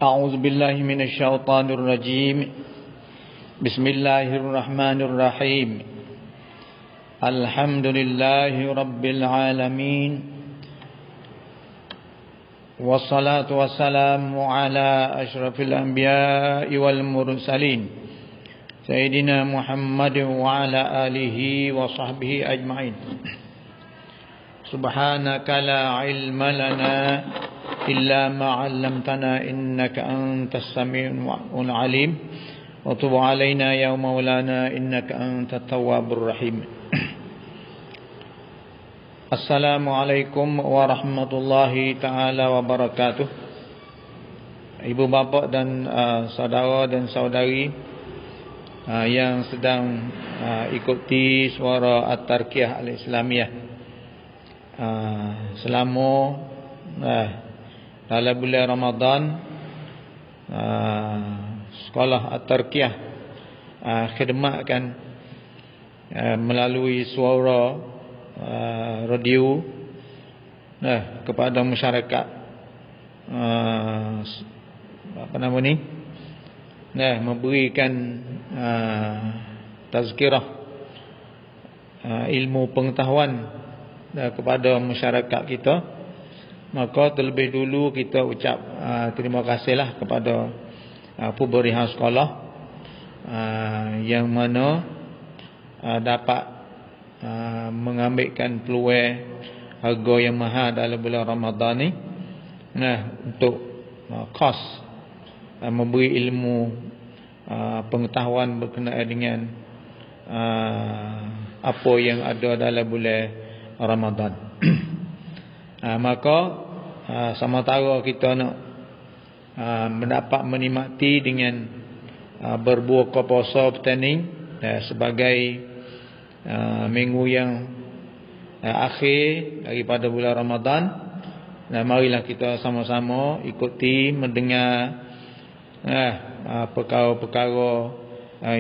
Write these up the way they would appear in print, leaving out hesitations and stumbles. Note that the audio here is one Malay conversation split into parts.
أعوذ بالله من الشيطان الرجيم بسم الله الرحمن الرحيم الحمد لله رب العالمين والصلاة والسلام على أشرف الأنبياء والمرسلين سيدنا محمد وعلى آله وصحبه أجمعين سبحانك لا علم لنا إلا ما علمتنا إنك أنت السميع العليم وتب علينا يا مولانا إنك أنت التواب الرحيم. Assalamualaikum warahmatullahi taala wabarakatuh. Ibu bapa dan saudara dan saudari yang sedang ikuti suara At-Tarkiyah Al-Islamiyah selama dalam bulan Ramadan, sekolah At-Tarkiyah khidmatkan melalui suara radio kepada masyarakat memberikan tazkirah ilmu pengetahuan kepada masyarakat kita. Maka terlebih dulu kita ucap terima kasihlah kepada pemberian sekolah yang mana dapat mengambilkan peluang harga yang mahal dalam bulan Ramadan ni, untuk khas memberi ilmu pengetahuan berkenaan dengan apa yang ada dalam bulan Ramadan. Maka sementara kita nak mendapat menikmati dengan berbuka puasa petani sebagai minggu yang akhir daripada bulan Ramadan, marilah kita sama-sama ikuti mendengar perkara-perkara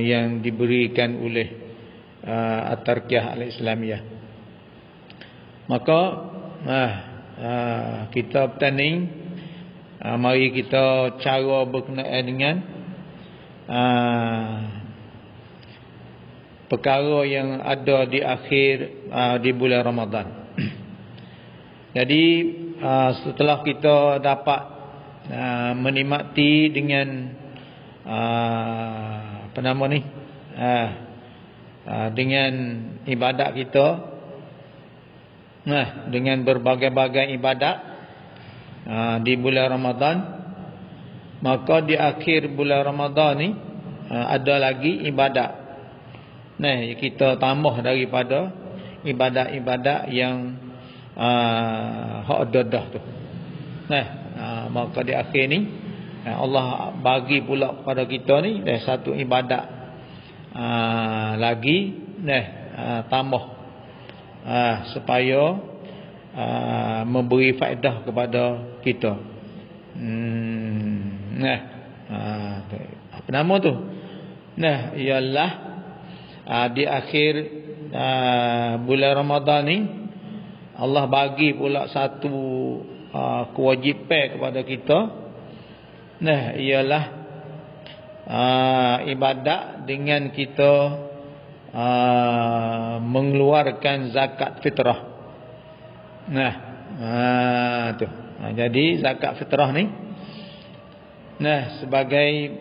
yang diberikan oleh At-Tarkiyah Al-Islamiyah. Maka kita petani, mari kita cara berkenaan dengan perkara yang ada di akhir di bulan Ramadan. Jadi setelah kita dapat menikmati dengan dengan ibadat kita, dengan berbagai-bagai ibadat di bulan Ramadan, maka di akhir bulan Ramadan ni ada lagi ibadat. Kita tambah daripada ibadat-ibadat yang hak dah tu. Maka di akhir ni Allah bagi pula kepada kita ni satu ibadat lagi tambah, supaya memberi faedah kepada kita. Apa nama tu? Ialah di akhir bulan Ramadan ni Allah bagi pula satu kewajipan kepada kita. Ialah ibadat dengan kita mengeluarkan zakat fitrah. Jadi zakat fitrah ni sebagai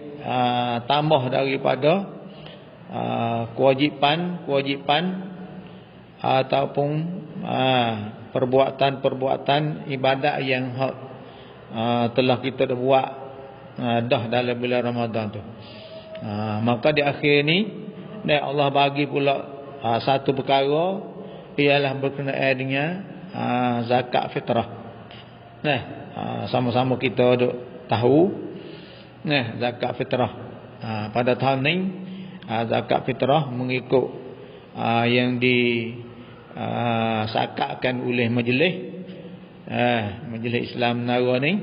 tambah daripada kewajipan ataupun perbuatan ibadat yang telah kita buat dah dalam bulan Ramadan tu. Maka di akhir ni Allah bagi pula satu perkara, ialah berkenaan dengan zakat fitrah. Sama-sama kita duk tahu zakat fitrah. Pada tahun ni zakat fitrah mengikut yang disakatkan oleh majlis Islam Menara ni,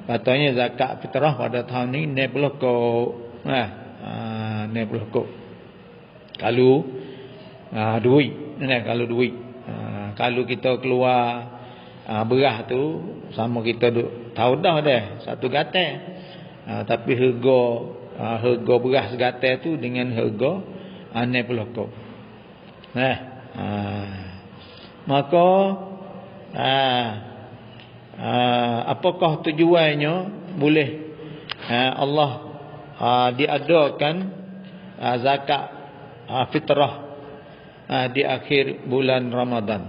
katanya zakat fitrah pada tahun ni 90 kok. 90 kok. Kalau duit, kalau kita keluar beras tu, sama kita tahu dah satu gatal Tapi harga beras gatal tu dengan harga anai pelokok. Maka apakah tujuannya boleh Allah diadakan zakat fitrah di akhir bulan Ramadan?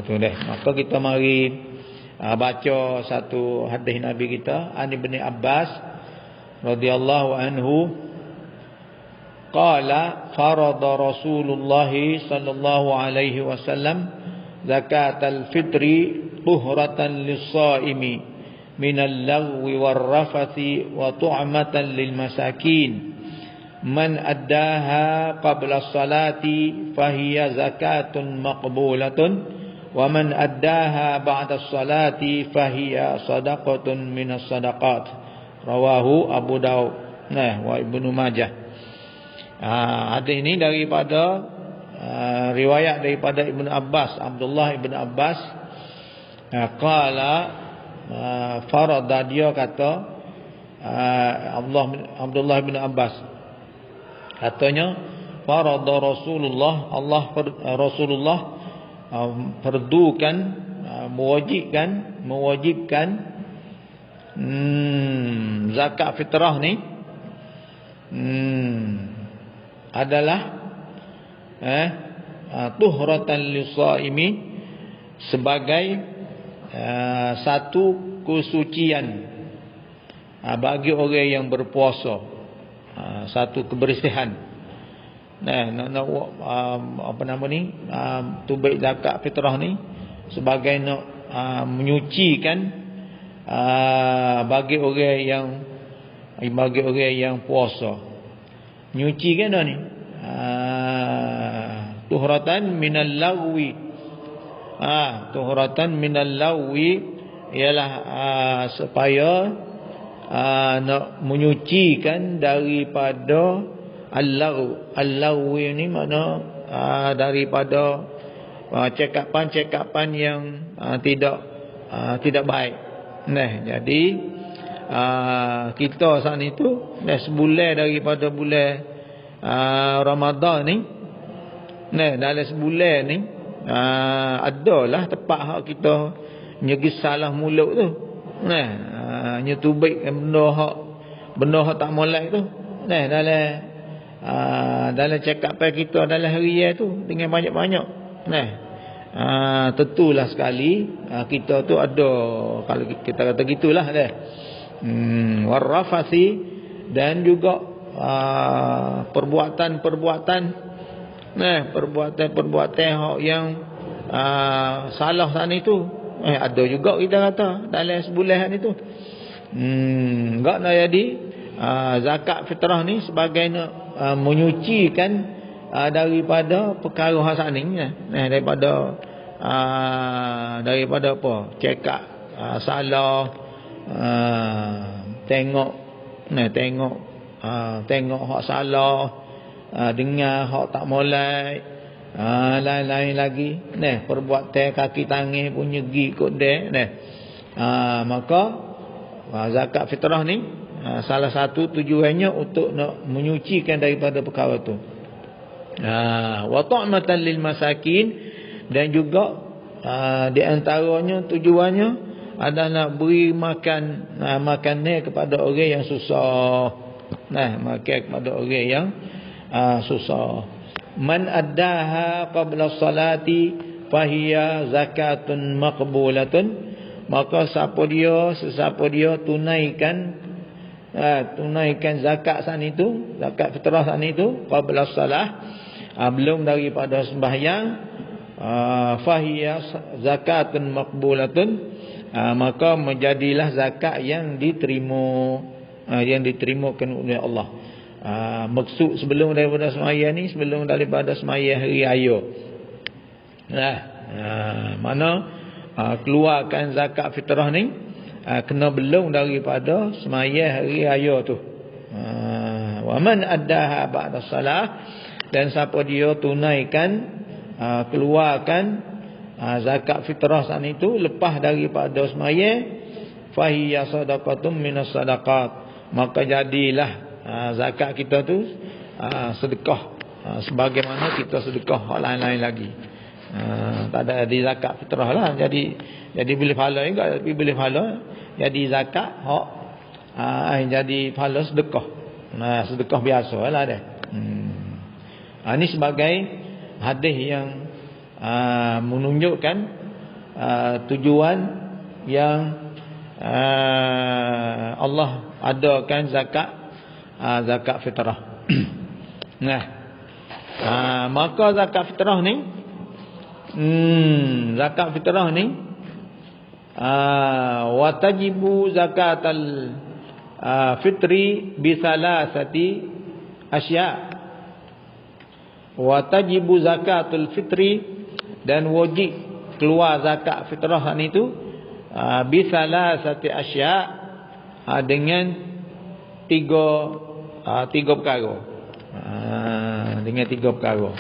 Tu dah. Maka kita mari baca satu hadis Nabi kita, An Ibn Abbas radhiyallahu anhu qala farada Rasulullah sallallahu alaihi wasallam zakatal fitri tuhratan lis-shaimi minal lagwi war-rafathi wa tu'matan lil masakin man addaha qabla as-salati fahiya zakatun maqbulatun wa man addaha ba'da as-salati fahiya sadaqatun minas sadaqat. Rawahu Abu Daud wa Ibnu Majah. Hadis ini daripada riwayat daripada Ibnu Abbas, Abdullah Ibn Abbas qala farada, dia kata Abdullah Ibn Abbas katanya farada Rasulullah, Rasulullah perdukan, mewajibkan zakat fitrah ni adalah tuhratan lis-shaimi, sebagai satu kesucian bagi orang yang berpuasa, satu kebersihan. Apa nama ni, tubai zakat fitrah ni sebagai menyucikan bagi orang yang puasa. Menyucikan ni tuhratan minal lagwi. Tuhratan minal lagwi ialah supaya nak menyucikan daripada al-lagwi ni makna daripada cakapan-cakapan yang tidak baik. Jadi kita saat ni tu sebulan daripada bulan Ramadan ni, dalam sebulan ni adalah tepat hak kita nyegi salah mulut tu, nyetubik benda hak tak molek tu, dalam cakapan kita dalam harian tu dengan banyak-banyak. Tentulah sekali kita tu ada, kalau kita kata gitulah dah, warrafasi, dan juga perbuatan-perbuatan yang salah sana itu ada juga kita kata dalam sebulan itu. Enggak nak jadi zakat fitrah ni sebagai menyucikan daripada perkara hasan ni, daripada apa, cakap salah, tengok hak salah, dengar hak tak molek, lain-lain lagi, perbuatan kaki tangan pun nyegi kot dia, maka zakat fitrah ni salah satu tujuannya untuk nak menyucikan daripada perkara tu. Wa ta'matan lil masakin, dan juga di antaranya tujuannya adalah beri makanan kepada orang yang susah. Makan kepada orang yang susah. Man addaha qabla salati fahiya zakatun maqbulatun, maka sesiapa dia tunaikan zakat saat itu, zakat fitrah saat itu qabla salah, belum daripada sembahyang, fahiya zakatun maqbulatun, maka menjadilah zakat yang diterimakan oleh Allah. Maksud sebelum daripada sembahyang ni, sebelum daripada sembahyang hari raya, mana keluarkan zakat fitrah ni kena belum daripada sembahyang hari raya tu. Wa man addaha ba'da salah, dan siapa dia tunaikan, keluarkan zakat fitrah saat itu lepas daripada sembahyang, fahiya sadaqatum minas sadaqat, maka jadilah zakat kita tu sedekah, sebagaimana kita sedekah hak lain-lain lagi. Tak ada di zakat fitrah lah, jadi boleh pahala juga, tapi boleh pahala jadi zakat hak jadi pahala sedekah. Sedekah biasalah dah. Ini sebagai hadis yang menunjukkan tujuan yang Allah adakan zakat fitrah. Maka zakat fitrah ni watajibu zakatal fitri bisalasati asya. Watajibu zakatul fitri, dan wajib keluar zakat fitrah ni tu bisalasati asya, dengan tiga perkara. Dengan tiga perkara.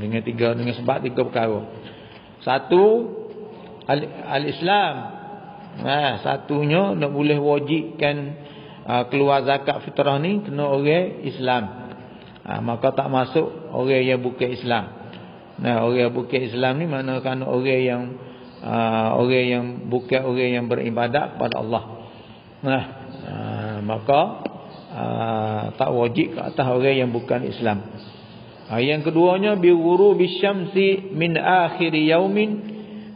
Dengan sebab tiga perkara. Satu, al-Islam. Satunya nak boleh wajibkan keluar zakat fitrah ni kena orang Islam. Maka tak masuk orang yang bukan Islam. Orang yang bukan Islam ni mana kan orang yang bukan orang yang beribadat kepada Allah. Maka tak wajib ke atas orang yang bukan Islam. Yang keduanya bighuru bisyamsi min akhir yaumin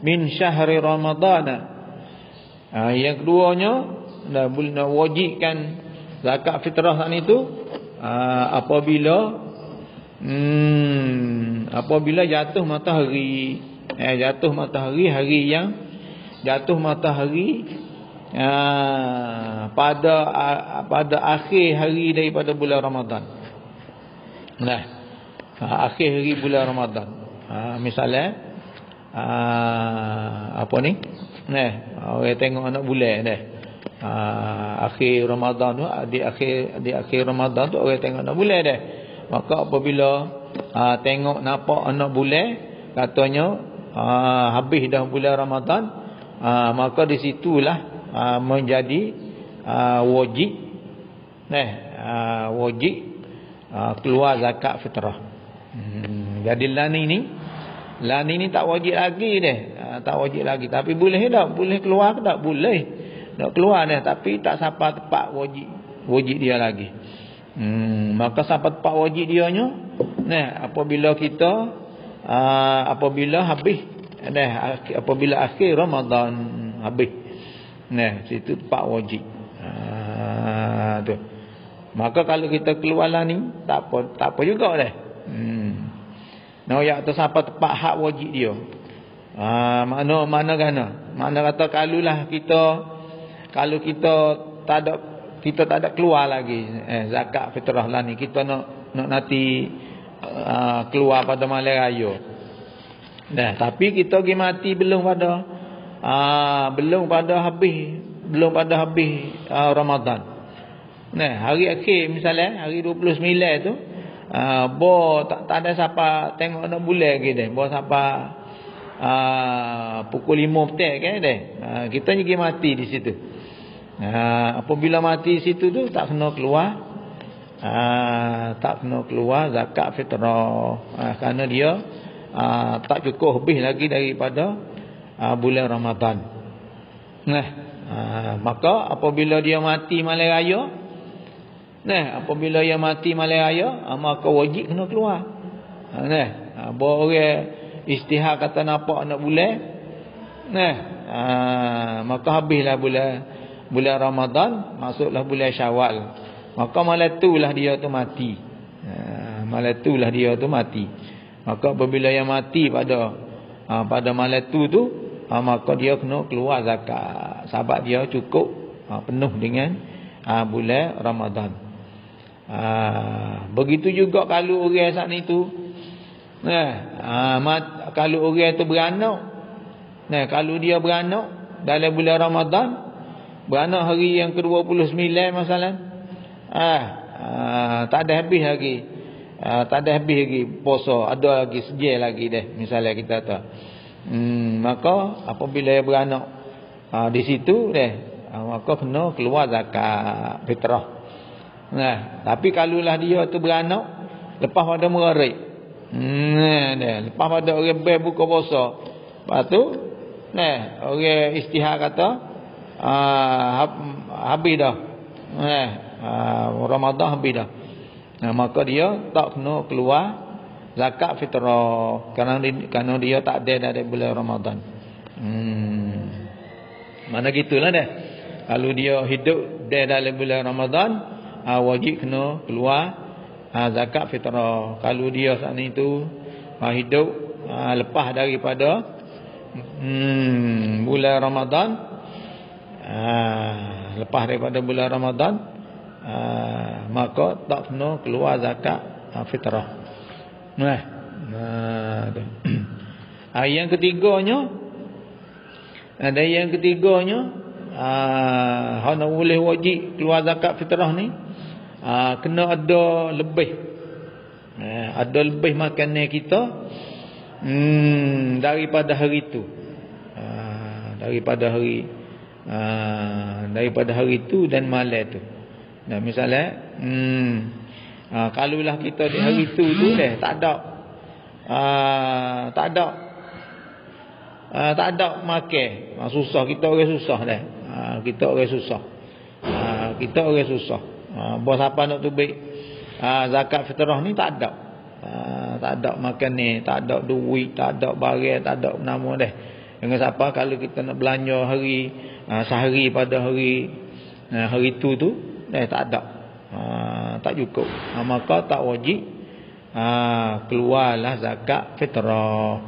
min syahri Ramadan. Yang keduanya nak wajibkan zakat fitrah itu apabila jatuh matahari. Jatuh matahari, hari yang jatuh matahari pada akhir hari daripada bulan Ramadan. Akhir hari bulan Ramadan. Misalnya apa ni? Orang tengok anak bulan dah. Akhir Ramadan tu, di akhir Ramadan tu orang tengok anak bulan dah. Maka apabila tengok nampak anak bulan, katanya habis dah bulan Ramadan, maka di situlah menjadi wajib keluar zakat fitrah. Jadi lani ni tak wajib lagi deh. Tak wajib lagi, tapi boleh tak? Boleh keluar ke tak? Boleh. Nak keluar dah, tapi tak sampai tepat wajib dia lagi. Maka sampai tepat wajib dianya apabila habis apabila akhir Ramadan habis. Situ tepat wajib. Tu. Maka kalau kita keluar lah ni tak apa juga dah. Yang tu sampai tepat hak wajib dia. Mana kata kalau kita tak ada keluar lagi zakat fitrah lah ni, kita nak nanti keluar pada malam raya. Tapi kita pergi mati belum pada habis Ramadan. Hari akhir misalnya hari 29 tu tak ada siapa tengok nak bulan lagi dah. Siapa pukul 5 petang kan dah. Kita pergi mati di situ. Apabila mati di situ tu tak kena keluar zakat fitrah. Kerana dia tak cukup habis lagi daripada bulan Ramadan. Maka apabila dia mati malam raya, maka wajib kena keluar. Bahawa orang istihad kata nampak nak bulan, maka habislah bulan Ramadan, masuklah bulan Syawal. Maka malam itulah dia tu mati. Maka apabila yang mati pada malam tu maka dia kena keluar zakat, sebab dia cukup penuh dengan bulan Ramadan. Begitu juga kalau orang saat itu kalau orang tu beranak, kalau dia beranak dalam bulan Ramadan, beranak hari yang ke-29 masalah, tak ada habis lagi puasa, ada lagi sejil lagi dah misalnya kita tahu. Maka apabila dia beranak Di situ maka kena keluar zakat fitrah. Tapi kalulah dia tu beranak lepas pada merarik. Lepas pada orang buka puasa. Lepas tu orang istihar kata habis dah. Ramadan habis dah. Maka dia tak kena keluar zakat fitrah kerana dia tak ada dari bulan Ramadan. Mana gitulah dah. Kalau dia hidup dalam bulan Ramadan, wajib kena keluar zakat fitrah. Kalau dia saat itu hidup lepas daripada bulan Ramadan, lepas daripada bulan Ramadan, maka tak kena keluar zakat fitrah. Yang ketiganya, hana boleh wajib keluar zakat fitrah ni, kena ada lebih. Ada lebih makanan kita daripada hari itu. Daripada hari itu dan malam tu. Misalnya kalulah kita di hari itu tu tak ada makan, susah, kita orang susah dah. Kita orang susah. Bos apa nak tubik zakat fitrah ni tak ada. Tak ada makan ni, tak ada duit, tak ada barang, tak ada nama dah. Dengan siapa kalau kita nak belanja hari sehari pada hari itu tu tak ada. Tak cukup. Maka tak wajib keluarlah zakat fitrah.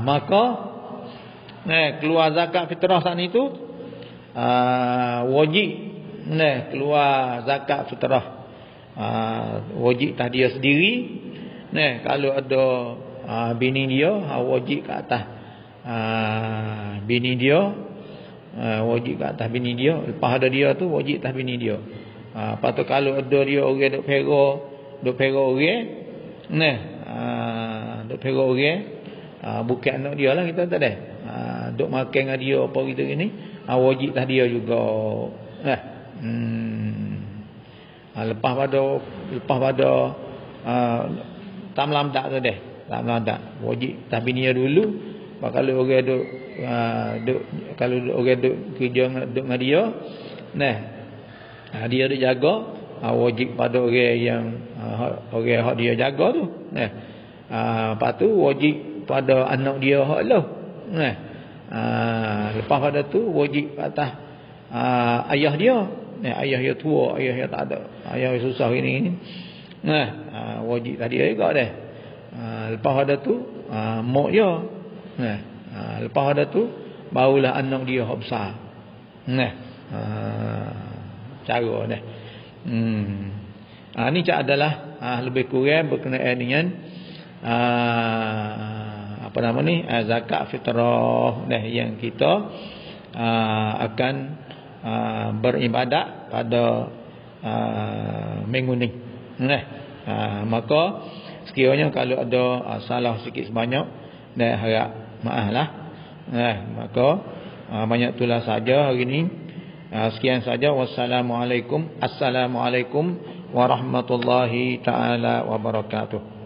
Maka keluar zakat fitrah saat itu wajib keluar zakat fitrah. Wajib tak dia sendiri. Kalau ada bini dia, wajib ke atas bini dia. Wajib ke atas bini dia. Lepas ada dia tu wajib atas bini dia. Lepas tu kalau ada dia orang duk pera orang, duk pera orang, bukan anak dia lah, kita tak ada. Duk makan dengan dia apa gitu ni, wajib atas dia juga. Lepas pada tam dak tu deh. Tak dak. Wajib atas bini dia dulu. Kalau orang kalau orang duk kerja dengan dia, dia duk jaga, wajib pada orang yang orang hak dia jaga tu. Lepas tu wajib pada anak dia hak lah. Lepas pada tu wajib atas ayah dia. Ayah dia tua, ayah dia tak ada, ayah dia susah ini. Wajib tadi juga dah. Lepas pada tu mak dia. Lepas pada tu barulah anak dia hak besar. Cara dah. Ni cak adalah lebih kurang berkenaan dengan apa nama ni, zakat fitrah yang kita akan beribadat pada minggu ni. Maka sekiranya kalau ada salah sikit sebanyak, harap maaf lah. Maka banyak itulah saja hari ni. Sekian saja. Wassalamualaikum. Assalamualaikum warahmatullahi taala wabarakatuh.